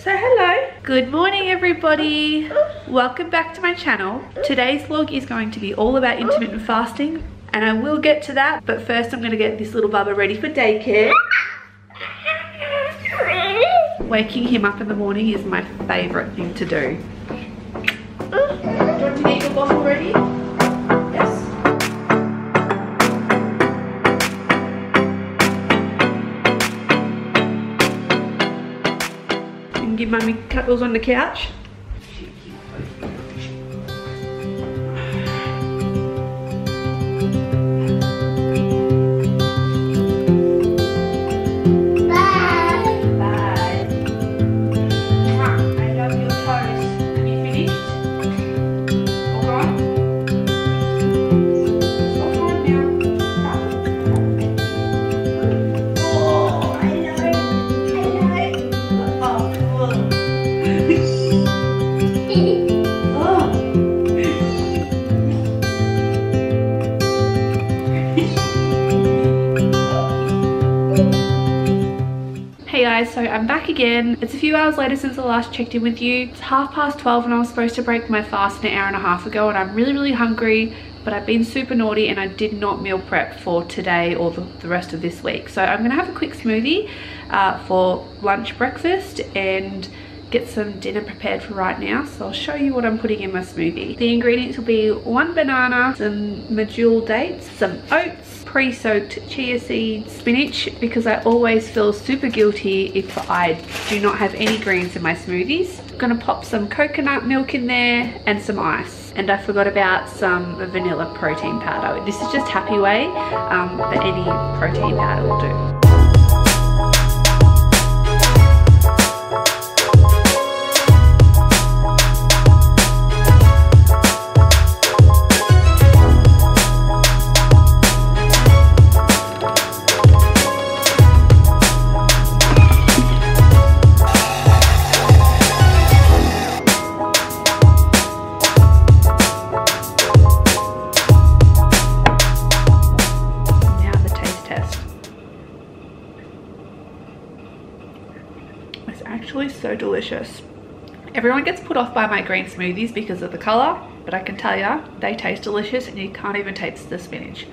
So hello, good morning everybody. Welcome back to my channel. Today's vlog is going to be all about intermittent fasting, and I will get to that, but first I'm going to get this little bubba ready for daycare. Waking him up in the morning is my favourite thing to do. Do you want to get your bottle ready? Yes. And give Mummy cuddles on the couch. So I'm back again. It's a few hours later since I last checked in with you. It's 12:30 and I was supposed to break my fast an hour and a half ago, and I'm really hungry, but I've been super naughty and I did not meal prep for today or the rest of this week. So I'm gonna have a quick smoothie for lunch, breakfast, and get some dinner prepared for right now. So I'll show you what I'm putting in my smoothie. The ingredients will be 1 banana, some medjool dates, some oats, pre-soaked chia seeds, spinach, because I always feel super guilty if I do not have any greens in my smoothies. I'm gonna pop some coconut milk in there and some ice. And I forgot about some vanilla protein powder. This is just Happy Way, but any protein powder will do. So delicious. Everyone gets put off by my green smoothies because of the color, but I can tell you they taste delicious, and you can't even taste the spinach.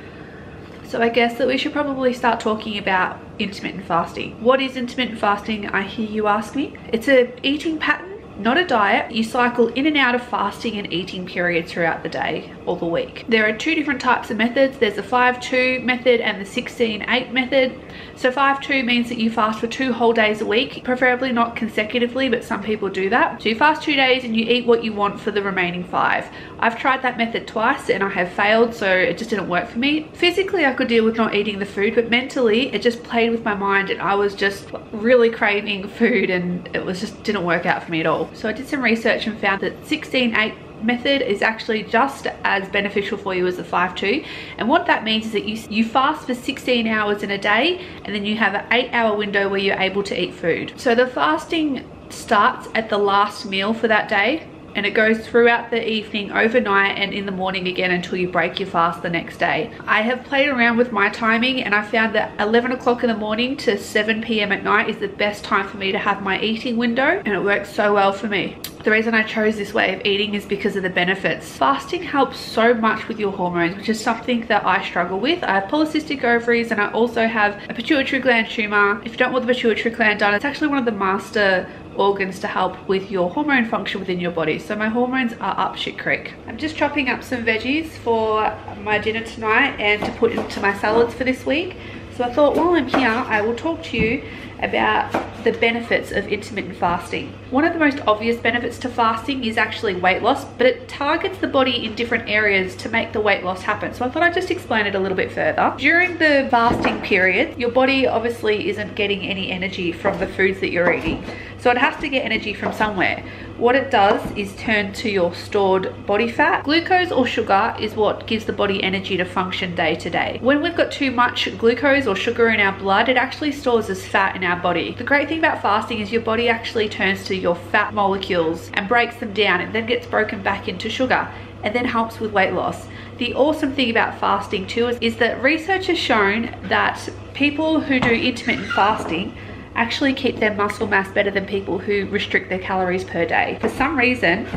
So I guess that we should probably start talking about intermittent fasting. What is intermittent fasting, I hear you ask me? It's an eating pattern, not a diet. You cycle in and out of fasting and eating periods throughout the day or the week. There are two different types of methods. There's the 5-2 method and the 16-8 method. So 5-2 means that you fast for 2 whole days a week, preferably not consecutively, but some people do that. So you fast 2 days and you eat what you want for the remaining 5. I've tried that method twice and I have failed, so it just didn't work for me. Physically, I could deal with not eating the food, but mentally it just played with my mind and I was just really craving food, and it was just didn't work out for me at all. So I did some research and found that 16-8 method is actually just as beneficial for you as the 5-2, and what that means is that you fast for 16 hours in a day, and then you have an 8-hour window where you're able to eat food. So the fasting starts at the last meal for that day, and it goes throughout the evening, overnight, and in the morning again until you break your fast the next day. I have played around with my timing, and I found that 11 o'clock in the morning to 7 p.m. at night is the best time for me to have my eating window, and it works so well for me. The reason I chose this way of eating is because of the benefits. Fasting helps so much with your hormones, which is something that I struggle with. I have polycystic ovaries, and I also have a pituitary gland tumor. If you don't want the pituitary gland done, it's actually one of the master organs to help with your hormone function within your body. So my hormones are up shit creek. I'm just chopping up some veggies for my dinner tonight and to put into my salads for this week. So I thought while I'm here, I will talk to you about the benefits of intermittent fasting. One of the most obvious benefits to fasting is actually weight loss, but it targets the body in different areas to make the weight loss happen. So I thought I'd just explain it a little bit further. During the fasting period, your body obviously isn't getting any energy from the foods that you're eating. So it has to get energy from somewhere. What it does is turn to your stored body fat. Glucose or sugar is what gives the body energy to function day to day. When we've got too much glucose or sugar in our blood, it actually stores as fat in our body. The great thing about fasting is your body actually turns to your fat molecules and breaks them down, and then gets broken back into sugar, and then helps with weight loss. The awesome thing about fasting too is that research has shown that people who do intermittent fasting actually keep their muscle mass better than people who restrict their calories per day. For some reason,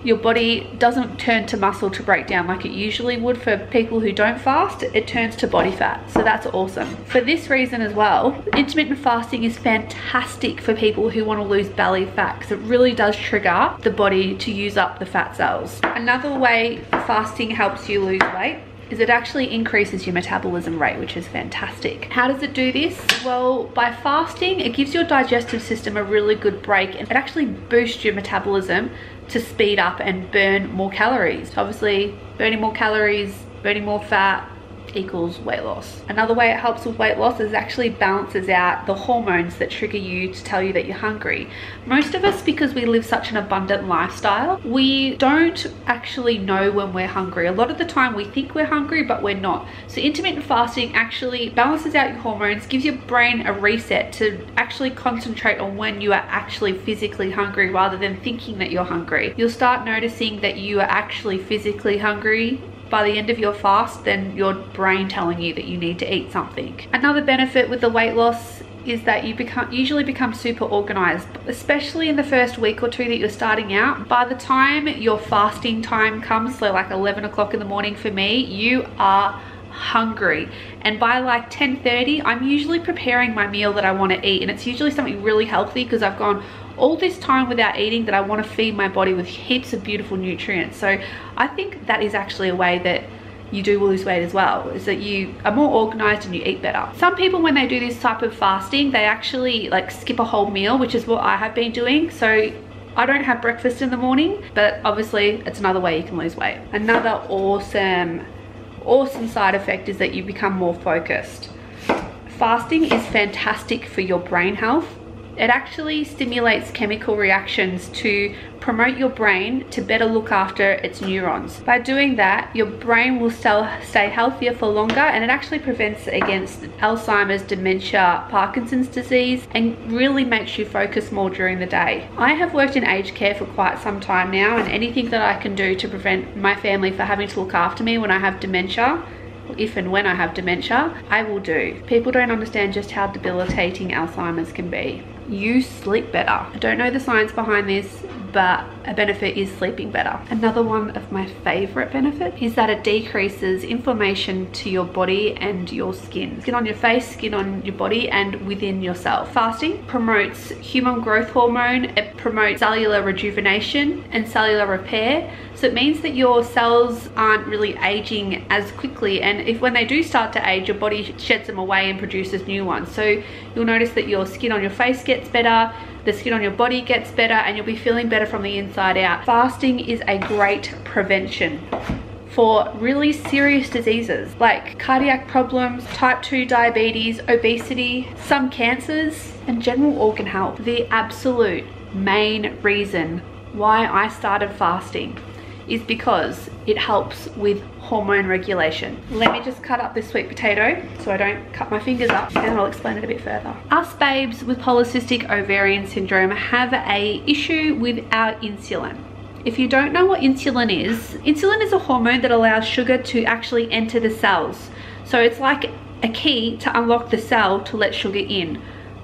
your body doesn't turn to muscle to break down like it usually would for people who don't fast. It turns to body fat. So that's awesome. For this reason as well, intermittent fasting is fantastic for people who want to lose belly fat, because it really does trigger the body to use up the fat cells. Another way fasting helps you lose weight is it actually increases your metabolism rate, which is fantastic. How does it do this? Well, by fasting, it gives your digestive system a really good break, and it actually boosts your metabolism to speed up and burn more calories. So obviously, burning more calories, burning more fat equals weight loss. Another way it helps with weight loss is it actually balances out the hormones that trigger you to tell you that you're hungry. Most of us, because we live such an abundant lifestyle, we don't actually know when we're hungry. A lot of the time we think we're hungry, but we're not. So intermittent fasting actually balances out your hormones, gives your brain a reset to actually concentrate on when you are actually physically hungry rather than thinking that you're hungry. You'll start noticing that you are actually physically hungry by the end of your fast than your brain telling you that you need to eat something. Another benefit with the weight loss is that you usually become super organized, especially in the first week or two that you're starting out. By the time your fasting time comes, so like 11 o'clock in the morning for me, you are hungry, and by like 10:30 I'm usually preparing my meal that I want to eat, and it's usually something really healthy because I've gone all this time without eating that I want to feed my body with heaps of beautiful nutrients. So I think that is actually a way that you do lose weight as well, is that you are more organized and you eat better. Some people, when they do this type of fasting, they actually like skip a whole meal, which is what I have been doing. So I don't have breakfast in the morning, but obviously it's another way you can lose weight. Another awesome side effect is that you become more focused. Fasting is fantastic for your brain health. It actually stimulates chemical reactions to promote your brain to better look after its neurons. By doing that, your brain will stay healthier for longer, and it actually prevents against Alzheimer's, dementia, Parkinson's disease, and really makes you focus more during the day. I have worked in aged care for quite some time now, and anything that I can do to prevent my family from having to look after me when I have dementia, if and when I have dementia, I will do. People don't understand just how debilitating Alzheimer's can be. You sleep better. I don't know the science behind this, but a benefit is sleeping better. Another one of my favorite benefits is that it decreases inflammation to your body and your skin. Skin on your face, skin on your body, and within yourself. Fasting promotes human growth hormone. It promotes cellular rejuvenation and cellular repair. So it means that your cells aren't really aging as quickly, and if when they do start to age, your body sheds them away and produces new ones. So you'll notice that your skin on your face gets better, the skin on your body gets better, and you'll be feeling better from the inside out. Fasting is a great prevention for really serious diseases like cardiac problems, type 2 diabetes, obesity, some cancers, and general organ health. The absolute main reason why I started fasting is because it helps with hormone regulation. Let me just cut up this sweet potato so I don't cut my fingers up, and I'll explain it a bit further. Us babes with polycystic ovarian syndrome have a issue with our insulin. If you don't know what insulin is a hormone that allows sugar to actually enter the cells. So it's like a key to unlock the cell to let sugar in.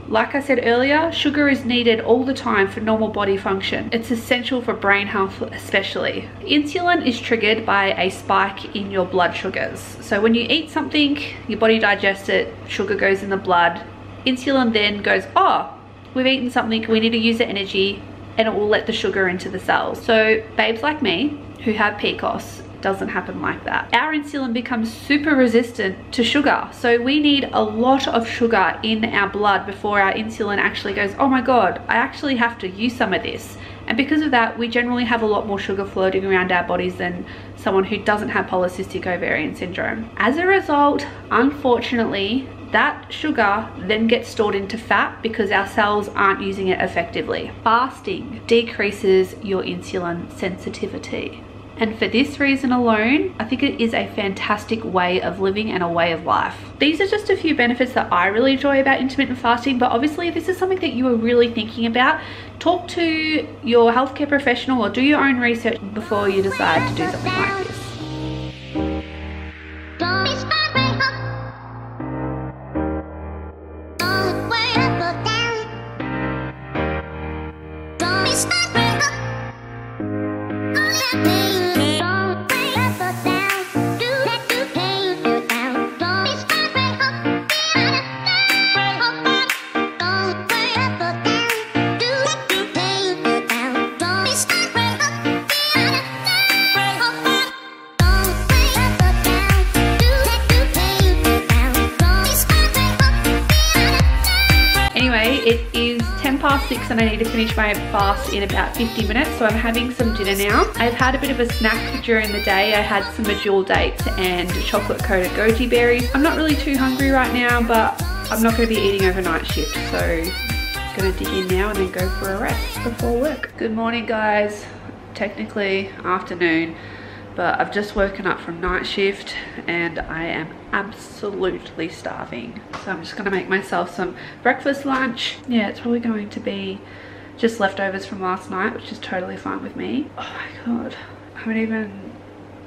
Like I said earlier, sugar is needed all the time for normal body function. It's essential for brain health especially. Insulin is triggered by a spike in your blood sugars. So when you eat something, your body digests it, sugar goes in the blood. Insulin then goes, oh, we've eaten something, we need to use the energy, and it will let the sugar into the cells. So babes like me who have PCOS, doesn't happen like that. Our insulin becomes super resistant to sugar. So we need a lot of sugar in our blood before our insulin actually goes, oh my God, I actually have to use some of this. And because of that, we generally have a lot more sugar floating around our bodies than someone who doesn't have polycystic ovarian syndrome. As a result, unfortunately, that sugar then gets stored into fat because our cells aren't using it effectively. Fasting decreases your insulin sensitivity. And for this reason alone, I think it is a fantastic way of living and a way of life. These are just a few benefits that I really enjoy about intermittent fasting, but obviously if this is something that you are really thinking about, talk to your healthcare professional or do your own research before you decide to do something like this. It is 6:10 and I need to finish my fast in about 50 minutes, so I'm having some dinner now. I've had a bit of a snack during the day. I had some medjool dates and chocolate coated goji berries. I'm not really too hungry right now, but I'm not going to be eating overnight shift, so I'm going to dig in now and then go for a rest before work. Good morning, guys. Technically afternoon, but I've just woken up from night shift and I am absolutely starving. So I'm just gonna make myself some breakfast, lunch. Yeah, it's probably going to be just leftovers from last night, which is totally fine with me. Oh my God, I haven't even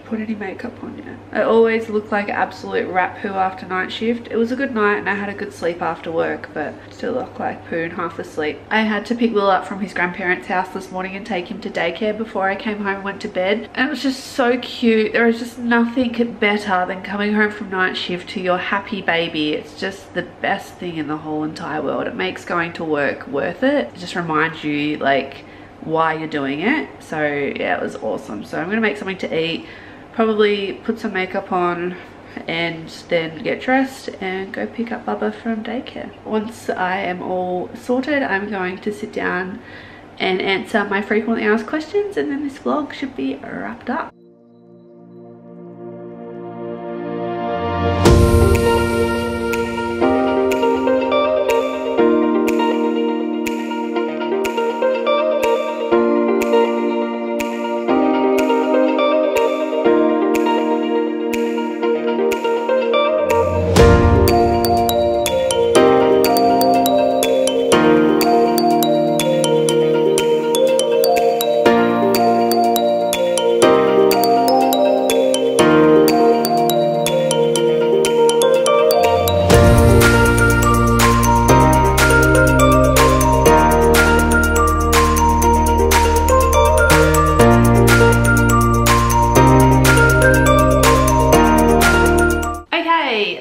put any makeup on yet. I always look like an absolute rat poo after night shift. It was a good night and I had a good sleep after work, but still look like poo and half asleep. I had to pick Will up from his grandparents' house this morning and take him to daycare before I came home and went to bed. And it was just so cute. There is just nothing better than coming home from night shift to your happy baby. It's just the best thing in the whole entire world. It makes going to work worth it. It just reminds you like why you're doing it. So yeah, it was awesome. So I'm gonna make something to eat, probably put some makeup on and then get dressed and go pick up Bubba from daycare. Once I am all sorted, I'm going to sit down and answer my frequently asked questions, and then this vlog should be wrapped up.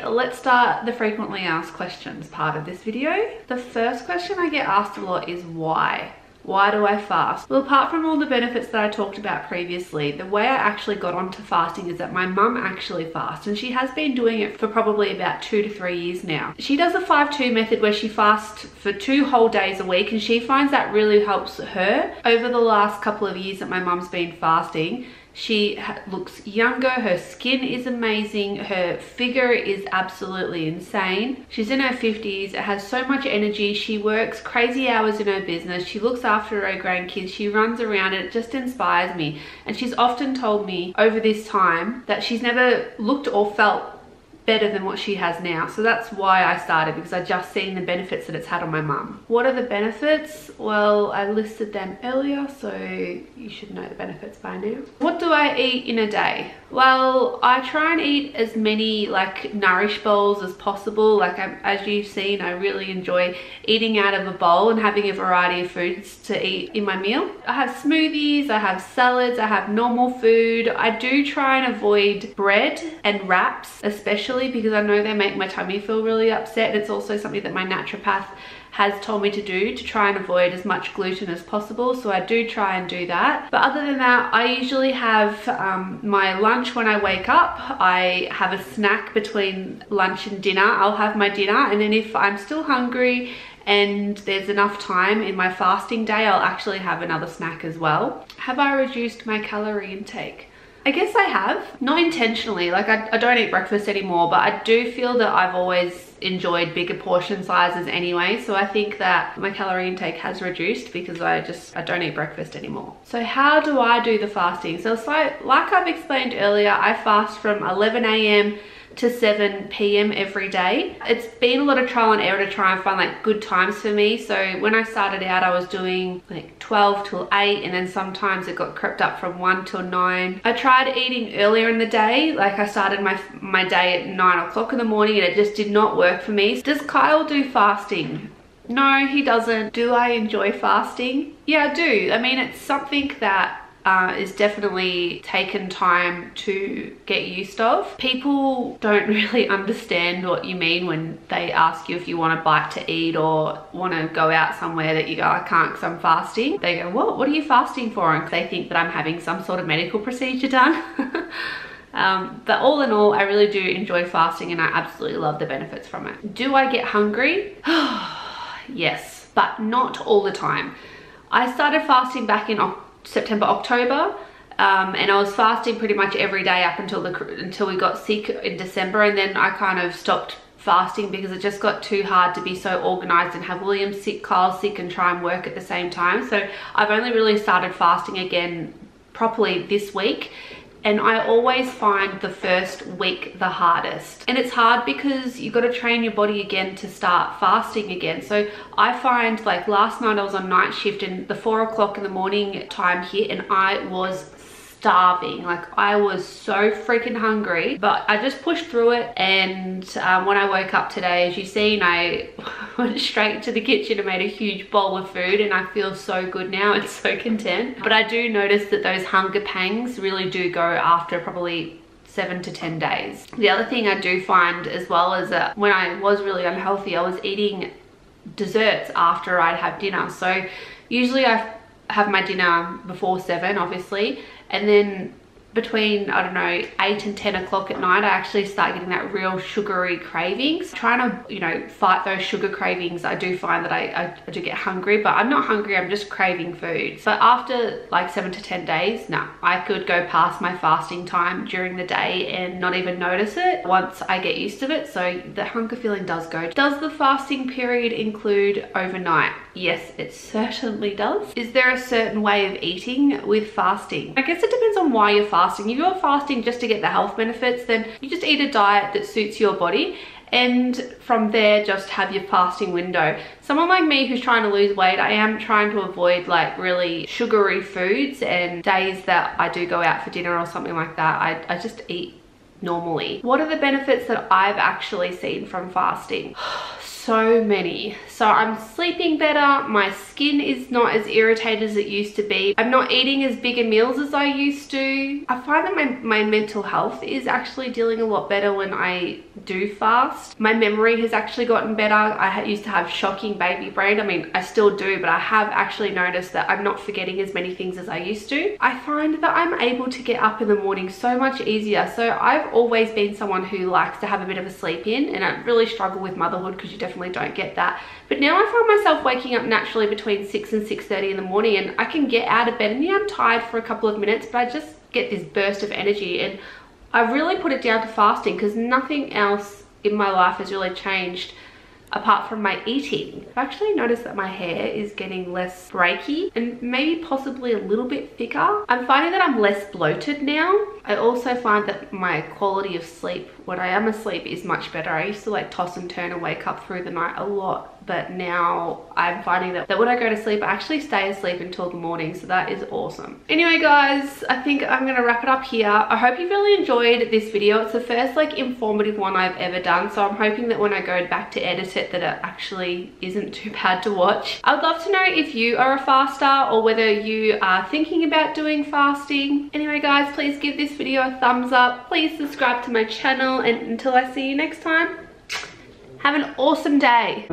Let's start the frequently asked questions part of this video. The first question I get asked a lot is why? Why do I fast? Well, apart from all the benefits that I talked about previously, the way I actually got onto fasting is that my mum actually fasts, and she has been doing it for probably about 2 to 3 years now. She does a 5-2 method where she fasts for 2 whole days a week, and she finds that really helps her. Over the last couple of years that my mum's been fasting, she looks younger, her skin is amazing, her figure is absolutely insane. She's in her 50s, has so much energy, she works crazy hours in her business, she looks after her grandkids, she runs around, and it just inspires me. And she's often told me over this time that she's never looked or felt better than what she has now. So that's why I started, because I just seen the benefits that it's had on my mum. What are the benefits? Well, I listed them earlier, so you should know the benefits by now. What do I eat in a day? Well, I try and eat as many like nourish bowls as possible. Like as you've seen, I really enjoy eating out of a bowl and having a variety of foods to eat in my meal. I have smoothies, I have salads, I have normal food. I do try and avoid bread and wraps, especially because I know they make my tummy feel really upset. It's also something that my naturopath has told me to do, to try and avoid as much gluten as possible, so I do try and do that. But other than that, I usually have my lunch when I wake up. I have a snack between lunch and dinner. I'll have my dinner, and then if I'm still hungry and there's enough time in my fasting day, I'll actually have another snack as well. Have I reduced my calorie intake? I guess I have, not intentionally. Like I don't eat breakfast anymore, but I do feel that I've always enjoyed bigger portion sizes anyway. So I think that my calorie intake has reduced because I don't eat breakfast anymore. So how do I do the fasting? So it's like I've explained earlier, I fast from 11 AM to 7 PM every day. It's been a lot of trial and error to try and find like good times for me. So when I started out, I was doing like 12 till 8, and then sometimes it got crept up from 1 till 9. I tried eating earlier in the day, like I started my day at 9 o'clock in the morning, and it just did not work for me. Does Kyle do fasting? No, he doesn't. Do I enjoy fasting? Yeah, I do. I mean, it's something that is definitely taken time to get used of. People don't really understand what you mean when they ask you if you want a bite to eat or want to go out somewhere that you go, I can't because I'm fasting. They go, what are you fasting for? And they think that I'm having some sort of medical procedure done. But all in all, I really do enjoy fasting and I absolutely love the benefits from it. Do I get hungry? Yes, but not all the time. I started fasting back in September, October, and I was fasting pretty much every day up until we got sick in December, and then I kind of stopped fasting because it just got too hard to be so organized and have William sick, Kyle sick, and try and work at the same time. So I've only really started fasting again properly this week. And I always find the first week the hardest. And it's hard because you've got to train your body again to start fasting again. So I find, like, last night I was on night shift and the 4 o'clock in the morning time hit and I was starving. Like, I was so freaking hungry, but I just pushed through it. And when I woke up today, as you've seen, I went straight to the kitchen and made a huge bowl of food, and I feel so good now and so content. But I do notice that those hunger pangs really do go after probably 7 to 10 days. The other thing I do find as well is that when I was really unhealthy, I was eating desserts after I'd have dinner. So usually I have my dinner before 7, obviously, and then between, I don't know, 8 and 10 o'clock at night, I actually start getting that real sugary cravings. Trying to, you know, fight those sugar cravings, I do find that I do get hungry, but I'm not hungry, I'm just craving food. So after like 7 to 10 days, no, I could go past my fasting time during the day and not even notice it once I get used to it. So the hunger feeling does go. Does the fasting period include overnight? Yes, it certainly does. Is there a certain way of eating with fasting? I guess it depends on why you're fasting. If you're fasting just to get the health benefits, then you just eat a diet that suits your body, and from there just have your fasting window. Someone like me who's trying to lose weight, I am trying to avoid like really sugary foods, and days that I do go out for dinner or something like that, I just eat normally. What are the benefits that I've actually seen from fasting? So many. So I'm sleeping better, my skin is not as irritated as it used to be, I'm not eating as big a meals as I used to. I find that my mental health is actually dealing a lot better when I do fast. My memory has actually gotten better. I used to have shocking baby brain. I mean, I still do, but I have actually noticed that I'm not forgetting as many things as I used to. I find that I'm able to get up in the morning so much easier. So I've always been someone who likes to have a bit of a sleep in, and I really struggle with motherhood because you definitely don't get that. But now I find myself waking up naturally between 6 and 6:30 in the morning, and I can get out of bed, and yeah, I'm tired for a couple of minutes, but I just get this burst of energy. And I really put it down to fasting because nothing else in my life has really changed apart from my eating. I've actually noticed that my hair is getting less breaky and maybe possibly a little bit thicker. I'm finding that I'm less bloated now. I also find that my quality of sleep when I am asleep is much better. I used to like toss and turn and wake up through the night a lot, but now I'm finding that when I go to sleep, I actually stay asleep until the morning, so that is awesome. Anyway guys, I think I'm gonna wrap it up here. I hope you really enjoyed this video. It's the first like informative one I've ever done, so I'm hoping that when I go back to edit it that it actually isn't too bad to watch. I would love to know if you are a faster or whether you are thinking about doing fasting. Anyway guys, please give this video a thumbs up. Please subscribe to my channel, and until I see you next time, have an awesome day.